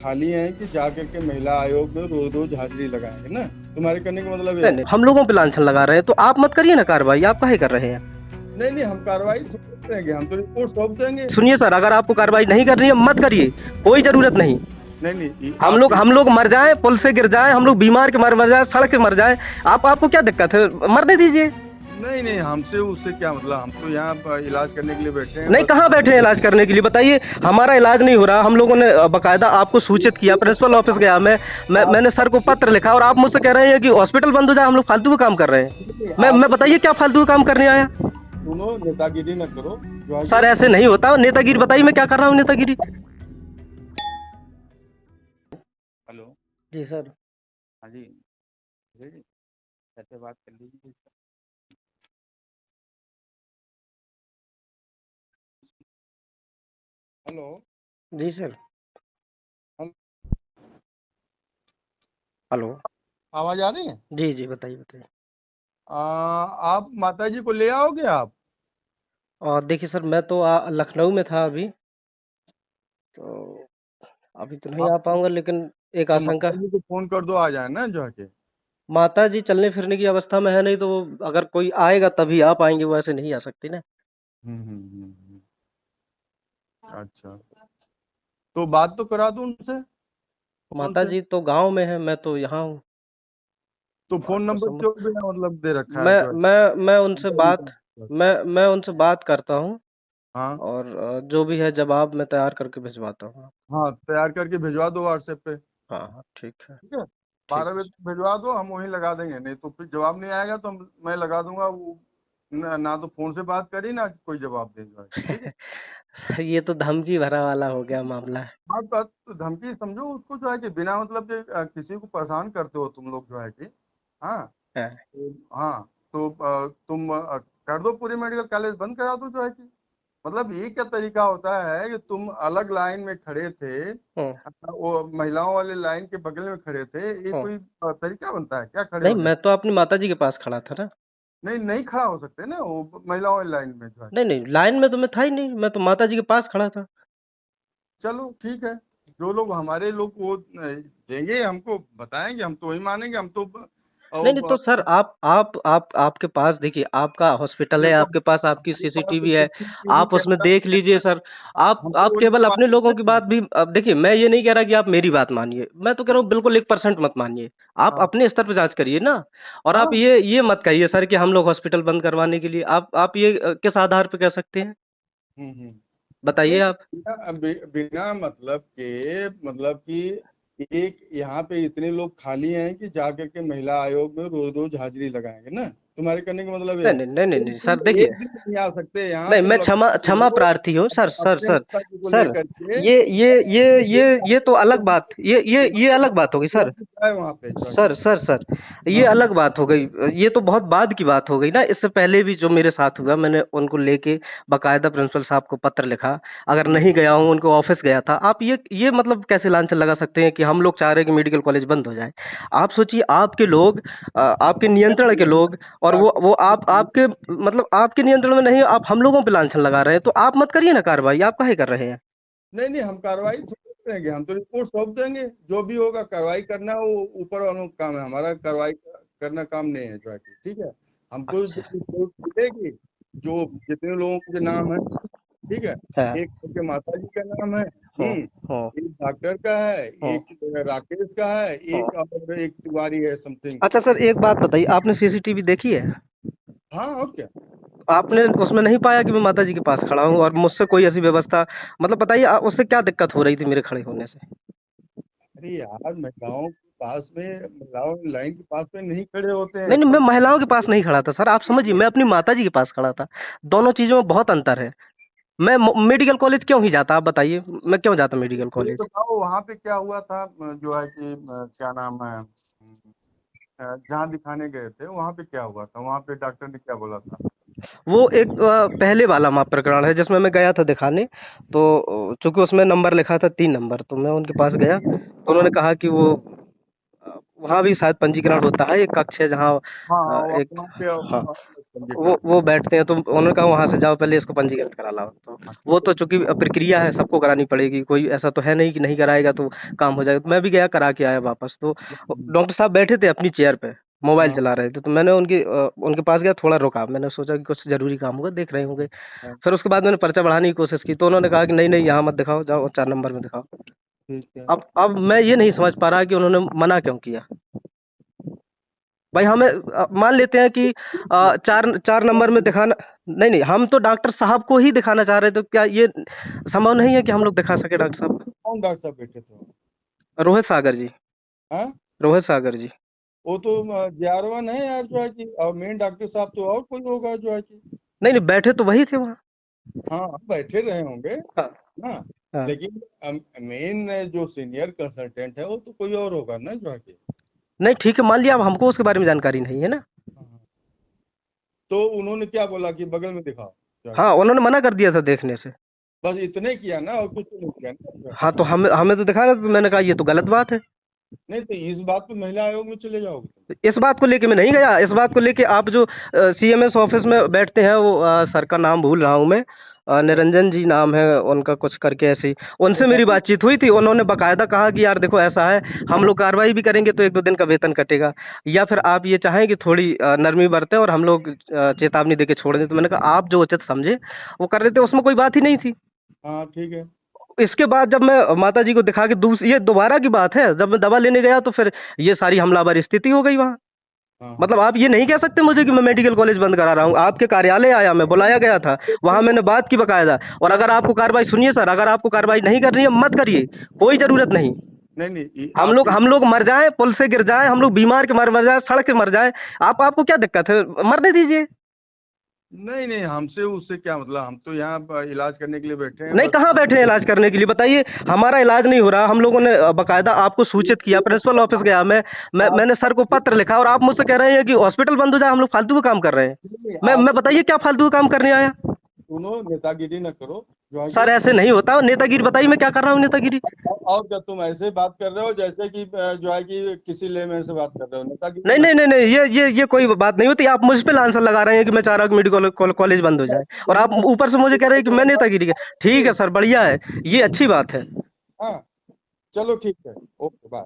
खाली हैं कि जा करके महिला आयोग में रोज रोज हाजिरी लगाएंगे ना। तुम्हारे करने का मतलब ये नहीं है। नहीं, हम लोगों पे लांछन लगा रहे हैं तो आप मत करिए ना कार्रवाई, आप काहे कर रहे हैं? नहीं नहीं, हम कार्रवाई थोड़ी करेंगे, हम तो रिपोर्ट सौंप देंगे। सुनिए सर, अगर आपको कार्रवाई नहीं करनी है मत करिए, कोई जरूरत नहीं। नहीं नहीं, हम आप लोग हम लोग मर जाएं, पुल से गिर जाएं, हम लोग बीमार के मर जाएं, सड़क के मर जाएं, आपको क्या दिक्कत है? मरने दीजिए। नहीं नहीं, हमसे उससे क्या मतलब, हम तो यहाँ पर इलाज करने के लिए बैठे हैं नहीं, बस। कहाँ बैठे हैं इलाज करने के लिए? बताइए। हमारा इलाज नहीं हो रहा, हम लोगों ने बकायदा आपको सूचित किया, प्रिंसिपल ऑफिस गया आप मैंने सर को पत्र लिखा, और आप मुझसे कह रहे हैं कि हॉस्पिटल बंद हो जाए, हम लोग फालतू का काम कर रहे हैं। मैं आप बताइए क्या फालतू का काम करने आया? सुनो, नेतागिरी न करो जो है सर कि। ऐसे नहीं होता नेतागिरी, बताइए मैं क्या कर रहा हूँ नेतागिरी? हेलो। जी सर। हाँ जी। जी जी, कैसे बात कर लीजिए। हेलो। जी सर। Hello, hello. आवाज आ रही है? जी जी, बताइए बताइए। आप माता जी को ले आओगे आप? और देखिए सर, मैं तो लखनऊ में था अभी, तो अभी तो नहीं आप आ पाऊंगा, लेकिन एक तो आशंका। माता जी को फोन कर दो, आ जाए ना जो है कि। माता जी चलने फिरने की अवस्था में है नहीं, तो वो अगर कोई आएगा तभी आ पाएंगे, वो ऐसे नहीं आ सकती ना। अच्छा, तो बात तो करा दो उनसे, फोन माता से। जी तो गांव में है, मैं तो यहाँ हूँ। तो फोन बात तो नंबर समझ। क्यों बिना मतलब दे रखा है मैं जो है। मैं उनसे बात मैं उनसे बात करता हूँ, हाँ और जो भी है जवाब मैं तैयार करके भिजवाता हूँ। हाँ, तैयार करके भिजवा दो व्हाट्सएप पे। हाँ हाँ, ठीक है। ठीक है, ठीक 12 है बजे भिजवा दो, हम वहीं लगा देंगे। नहीं तो फिर जवाब नहीं आएगा तो मैं लगा दूंगा वो। ना तो फोन से बात करी, ना कोई जवाब देगा। ठीक है। सर, ये तो धमकी भरा वाला हो गया मामला। हाँ, तो धमकी समझो उसको जो है कि बिना मतलब के किसी को परेशान करते हो तुम लोग जो है कि। हाँ। है। हाँ, तो तुम कर दो, पूरी मेडिकल कॉलेज बंद करा दो जो है कि। मतलब ये क्या तरीका होता है कि तुम अलग लाइन में खड़े थे, हम्म, वो महिलाओं वाले लाइन के बगल में खड़े थे, ये हम्म। कोई तरीका बनता है क्या खड़े नहीं, होने मैं का? तो अपनी माता जी के पास खड़ा था ना। नहीं नहीं, खड़ा हो सकते ना वो महिलाओं वाली लाइन में जो है नहीं कि। नहीं, लाइन में तो मैं था ही नहीं, मैं तो माता जी के पास खड़ा था। चलो ठीक है, जो लोग हमारे लोग वो देंगे हमको बताएंगे, हम तो वही मानेंगे, हम तो नहीं नहीं, तो सर आप आपके पास देखिए, आपका हॉस्पिटल है, देखो, आपके पास आपकी हमारे पास तो सीसीटीवी है, सीसीटीवी आप उसमें कैमरा देख है, लीजिए सर। हम आप तो केवल नहीं अपने लोगों की मानेंगे। बात भी, अब देखिए, मैं ये नहीं कह रहा कि आप मेरी बात मानिए, मैं तो कह रहा हूँ बिल्कुल 1% मत मानिए। आप हाँ अपने स्तर पर जांच करिए ना। और आप हाँ। ये मत कहिए सर कि हम लोग हॉस्पिटल बंद करवाने के लिए, आप ये किस आधार पर कह सकते हैं? हम्म। बताइए नहीं, आप। बिना मतलब के, मतलब कि एक यहाँ पे इतने लोग खाली हैं कि जा करके महिला आयोग में रोज रोज हाजिरी लगाएंगे ना। तुम्हारे करने का मतलब ये नहीं है। नहीं नहीं नहीं नहीं, सर देखिए। एक दिन नहीं आ सकते यहाँ, नहीं, तुम मैं लखनऊ क्षमा से क्षमा हो, प्रार्थी हूँ सर, सर अपने सर। माता जी को सर, लेकर के। ये तो अलग बात, ये अलग बात हो गई सर। है वहाँ पे जो है कि। सर, ये हाँ अलग बात हो गई। ये तो बहुत बाद की बात हो गई ना। इससे पहले भी जो मेरे साथ हुआ, मैंने उनको लेके बकायदा प्रिंसिपल साहब को पत्र लिखा। अगर नहीं गया हूँ, उनको ऑफिस गया था। आप ये मतलब कैसे लांछन लगा सकते हैं कि हम लोग चाह रहे हैं कि मेडिकल कॉलेज बंद हो जाए? आप सोचिए, आपके लोग, आपके नियंत्रण के लोग, और वो आप आपके मतलब आपके नियंत्रण में नहीं, आप हम लोगों पे लांछन लगा रहे हैं, तो आप मत करिए ना कार्रवाई, आप काहे कर रहे हैं? नहीं नहीं, हम कार्रवाई थोड़ी करेंगे, हम तो रिपोर्ट सौंप देंगे। जो भी होगा कार्रवाई करना है, वो ऊपर वालों का काम है, हमारा कार्रवाई करना काम नहीं है जो है कि। ठीक है, हमको जो अच्छा। रिपोर्ट मिलेगी, जो जितने लोगों के नाम है, ठीक है, है। एक उनके माता जी का नाम है, हम्म, हम्म, एक डॉक्टर का है, हम्म, एक राकेश का है, हम्म। एक और एक तिवारी है समथिंग। अच्छा सर, एक बात बताइए, आपने सीसीटीवी देखी है? हाँ, और क्या। आपने उसमें नहीं पाया कि मैं माता जी के पास खड़ा हूँ और मुझसे कोई ऐसी व्यवस्था, मतलब बताइए, उससे क्या दिक्कत हो रही थी मेरे खड़े होने से? अरे यार, महिलाओं के पास में, महिलाओं लाइन के पास में नहीं खड़े होते हैं नहीं नहीं, मैं सब। महिलाओं के पास नहीं खड़ा था सर, आप समझिए, मैं अपनी माता जी के पास खड़ा था। दोनों चीजों में बहुत अंतर है। मैं मेडिकल कॉलेज क्यों ही जाता, आप बताइए, मैं क्यों जाता मेडिकल ये कॉलेज? बताओ वहां पे क्या हुआ था, जो है कि क्या नाम है, जहाँ दिखाने गए थे वहां पे क्या हुआ था, वहां पे डॉक्टर ने क्या बोला था? वो एक पहले वाला माप प्रकरण है जिसमें मैं गया था दिखाने। तो चूंकि उसमें नंबर लिखा था 3 नंबर, तो मैं उनके पास गया, तो उन्होंने कहा कि वो वहाँ भी शायद पंजीकरण होता है, एक कक्ष है जहाँ हाँ हाँ, एक। वहाँ पे हाँ, पंजीकृत। वो बैठते हैं तो उन्होंने कहा वहां से जाओ पहले इसको पंजीकृत करा लाओ। तो हाँ, वो ठीक है। तो चूंकि प्रक्रिया है सबको करानी पड़ेगी, कोई ऐसा तो है नहीं कि नहीं कराएगा तो काम हो जाएगा। तो मैं भी गया करा के आया वापस। तो हम्म, डॉक्टर साहब बैठे थे अपनी चेयर पे, मोबाइल हाँ चला रहे थे। तो मैंने उनके पास गया, थोड़ा रुका, मैंने सोचा कि कुछ जरूरी काम होगा, देख रहे होंगे। हाँ, फिर उसके बाद मैंने पर्चा बढ़ाने की कोशिश की तो उन्होंने कहा कि नहीं नहीं यहाँ मत दिखाओ, जाओ 4 नंबर में दिखाओ। ठीक है। अब मैं ये नहीं समझ पा रहा कि उन्होंने मना क्यों किया। भाई हमें मान लेते हैं कि 4 4 नंबर में दिखाना, नहीं नहीं, हम तो डॉक्टर साहब को ही दिखाना चाह रहे थे। क्या ये संभव नहीं है कि हम लोग दिखा सके डॉक्टर साहब को? कौन डॉक्टर साहब बैठे थे वहाँ? रोहित सागर जी। हाँ, रोहित सागर जी। वो तो JR1 है यार, जो है कि और मेन डॉक्टर साहब तो और कोई होगा जो है कि। नहीं नहीं, बैठे तो वही थे वहाँ। हाँ, बैठे रहे होंगे हाँ ना, हाँ। लेकिन मेन जो सीनियर कंसल्टेंट है वो तो कोई और होगा ना जो है कि। नहीं ठीक है, मान लिया, अब हमको उसके बारे में जानकारी नहीं है ना। हाँ, तो उन्होंने क्या बोला कि बगल में दिखाओ जो है हाँ, कि। उन्होंने मना कर दिया था देखने से। बस इतने किया ना, और कुछ तो नहीं किया ना जो है हाँ, कि। तो हमें हमें तो दिखा रहा था, तो मैंने कहा ये तो गलत बात है। नहीं तो इस बात पे महिला आयोग में चले जाओगे तुम। इस बात को लेके मैं नहीं गया। इस बात को लेके आप जो सीएमएस ऑफिस में बैठते हैं, वो सर का नाम भूल रहा हूँ मैं, निरंजन जी नाम है उनका, कुछ करके ऐसे ही, उनसे मेरी बातचीत हुई थी। उन्होंने बकायदा कहा कि यार देखो ऐसा है, हम लोग कार्रवाई भी करेंगे तो 1 2 दिन का वेतन कटेगा, या फिर आप ये चाहें कि थोड़ी नरमी बरतें और हम लोग चेतावनी देके छोड़ दें। तो मैंने कहा आप जो उचित समझे वो कर रहे थे, उसमें कोई बात ही नहीं थी। हाँ, ठीक है। इसके बाद जब मैं माता जी को दिखा के ये दोबारा की बात है, जब मैं दवा लेने गया तो फिर ये सारी हमलावर स्थिति हो गई वहाँ। हाँ हाँ। मतलब आप ये नहीं कह सकते मुझे कि मैं मेडिकल कॉलेज बंद करा रहा हूँ। आपके कार्यालय आया, मैं बुलाया गया था, वहां मैंने बात की बकायदा। और अगर आपको कार्रवाई, सुनिए सर, अगर आपको कार्रवाई नहीं करनी है मत करिए, कोई जरूरत नहीं। नहीं नहीं, हम आप लोग हम लोग मर जाएं, पुल से गिर जाएं, हम लोग बीमार के मर मर जाए, सड़क के मर जाए, आपको क्या दिक्कत है, मरने दीजिए। नहीं नहीं, हमसे उससे क्या मतलब, हम तो यहाँ इलाज करने के लिए बैठे हैं नहीं, बस। कहाँ बैठे हैं इलाज करने के लिए, बताइए। हमारा इलाज नहीं हो रहा, हम लोगों ने बकायदा आपको सूचित किया, प्रिंसिपल ऑफिस गया आप मैंने सर को पत्र लिखा, और आप मुझसे कह रहे हैं कि हॉस्पिटल बंद हो जाए, हम लोग फालतू का काम कर रहे हैं। नहीं, मैं आप बताइए क्या फालतू का काम करने आया? सुनो, नेतागिरी न करो जो है सर कि। ऐसे नहीं होता नेतागिरी, बताइए मैं क्या कर रहा हूँ नेतागिरी? और क्या तुम ऐसे बात कर रहे हो जैसे कि जो है कि किसी लेमैन से बात कर रहे हो, नेतागिरी नहीं न नहीं नहीं नहीं, ये कोई बात नहीं होती। आप मुझ पे लांछन लगा रहे हैं कि मैं चाह रहा हूँ कि मेडिकल कॉलेज बंद हो जाए, और आप ऊपर से मुझे कह रहे हैं कि मैं नेतागिरी का। ठीक है करो। सर, बढ़िया है, ये अच्छी बात है। हाँ, चलो ठीक है, ओके बाय।